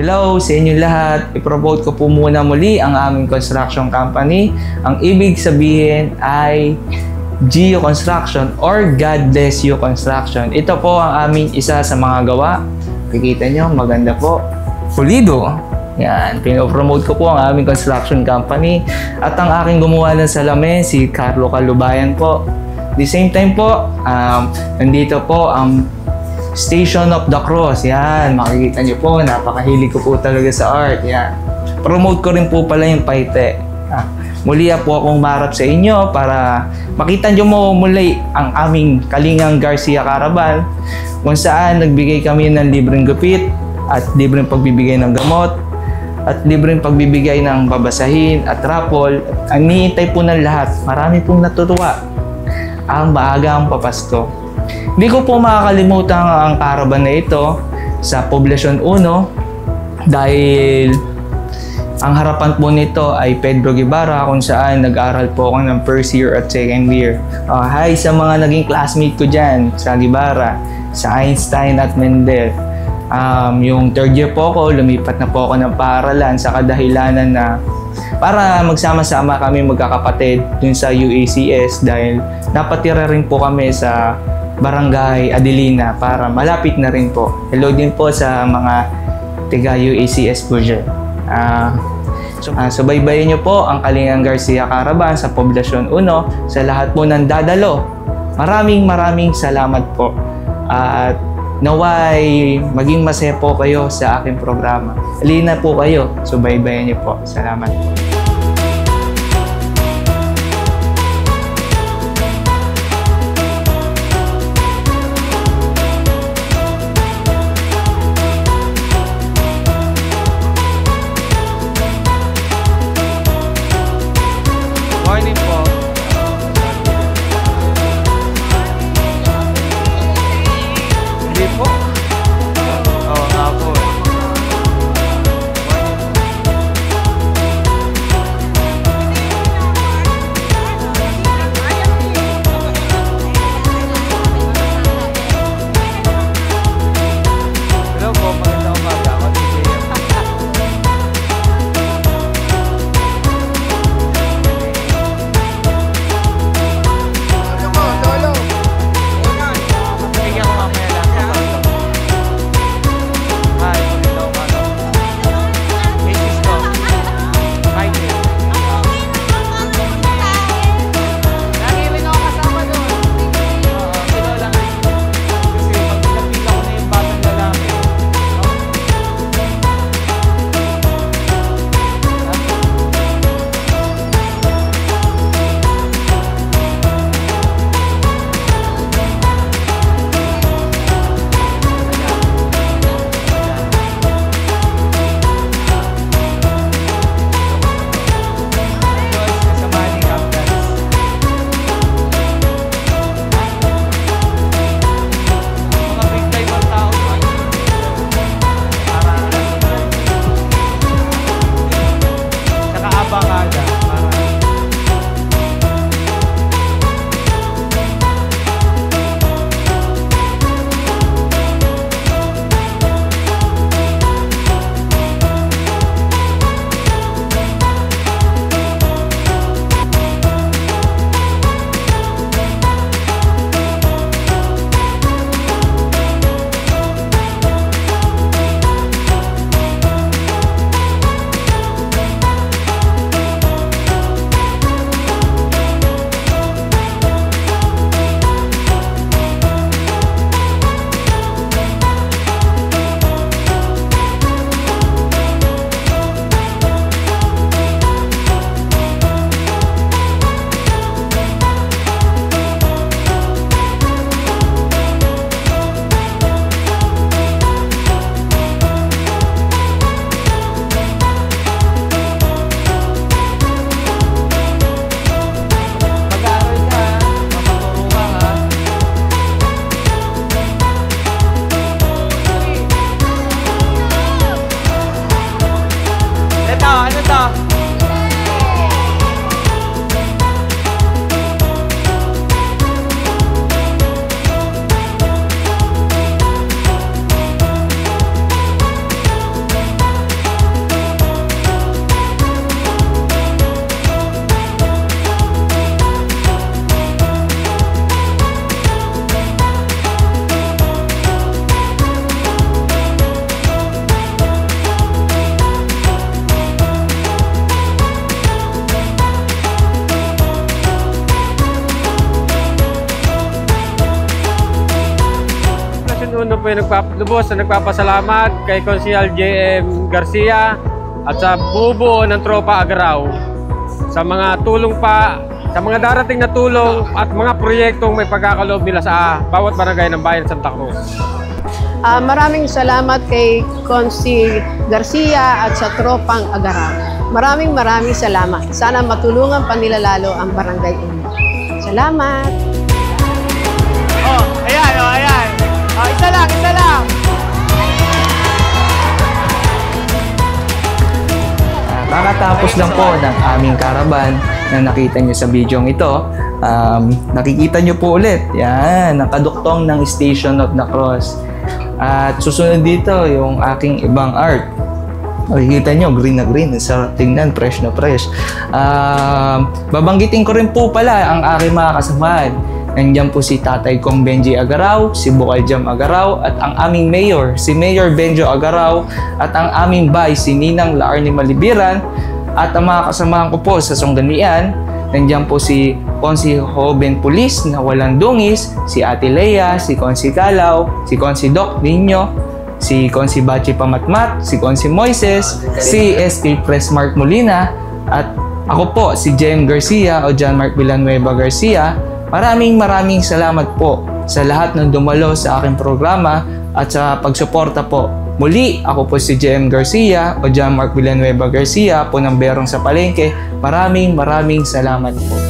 Hello sa inyo lahat. I-promote ko po muna muli ang aming construction company. Ang ibig sabihin ay Gio Construction or God Bless You Construction. Ito po ang aming isa sa mga gawa. Kikita nyo, maganda po. Pulido. Yan, pinopromote ko po ang aming construction company. At ang aking gumawa ng salamin, si Carlo Calubayan po. The same time po, nandito po ang Station of the Cross. Yan, makikita nyo po, napakahilig ko po talaga sa art. Yan. Promote ko rin po pala yung Paite. Muli po akong marap sa inyo para makita nyo mo muli ang aming Kalingang Garcia Caravan, kung saan nagbigay kami ng libreng gupit at libreng pagbibigay ng gamot at libreng pagbibigay ng babasahin at raffle. Ang nihintay po ng lahat, marami pong natutuwa ang maagang papasko. Hindi ko po makakalimutan ang caravan na ito sa Poblacion 1 dahil ang harapan po nito ay Pedro Guevara, kung saan nag-aral po ako ng first year at second year. Hi sa mga naging classmate ko dyan sa Guevara, sa Einstein at Mendel. Yung third year po ako, lumipat na po ako ng paaralan sa kadahilanan na para magsama-sama kami magkakapatid dun sa UACS dahil napatira rin po kami sa Barangay Adelina para malapit na rin po. Hello din po sa mga tiga UACS po dyan. Subaybayan nyo po ang Kalingang Garcia Caravan sa Poblacion 1 sa lahat po ng dadalo. Maraming salamat po. At naway maging masaya po kayo sa aking programa. Halina po kayo, subaybayan nyo po. Salamat po. Morning po. Hindi po. Oo nga po. uno po yung lubos na nagpapasalamat kay Konsehal JM Garcia at sa bubuo ng Tropa Agaraw sa mga tulong pa, sa mga darating na tulong at mga proyektong may pagkakaloob nila sa bawat barangay ng bayan Santa Cruz. Maraming salamat kay Konsi Garcia at sa Tropang Agaraw. Maraming salamat. Sana matulungan pa nila lalo ang Barangay Uno. Salamat! Ayan. Isa lang. Kakatapos lang po ng aming caravan na nakita nyo sa video ito. Nakikita nyo po ulit. Yan, nakaduktong ng Station of the Cross. At susunod dito yung aking ibang art. Makikita nyo, green na green. Sa tingnan, fresh na fresh. Babanggitin ko rin po pala ang aking mga kasamahan. Nandiyan po si Tatay Kong Benji Agaraw, si Bukal Jam Agaraw, at ang aming mayor, si Mayor Benjo Agaraw, at ang aming vice, si Ninang Laarni Malibiran, at ang mga kasamahan ko po sa Songganian, nandiyan po si Konsi Hoben Pulis na walang dungis, si Ate Leia, si Konsi Kalaw, si Konsi Doc Nino, si Konsi Bachi Pamatmat, si Konsi Moises, si SK Press Mark Molina, at ako po si Jem Garcia o John Mark Villanueva Garcia. Maraming salamat po sa lahat ng dumalo sa aking programa at sa pagsuporta po. Muli, ako po si Jem Garcia o John Mark Villanueva Garcia po ng Berong sa Palengke. Maraming salamat po.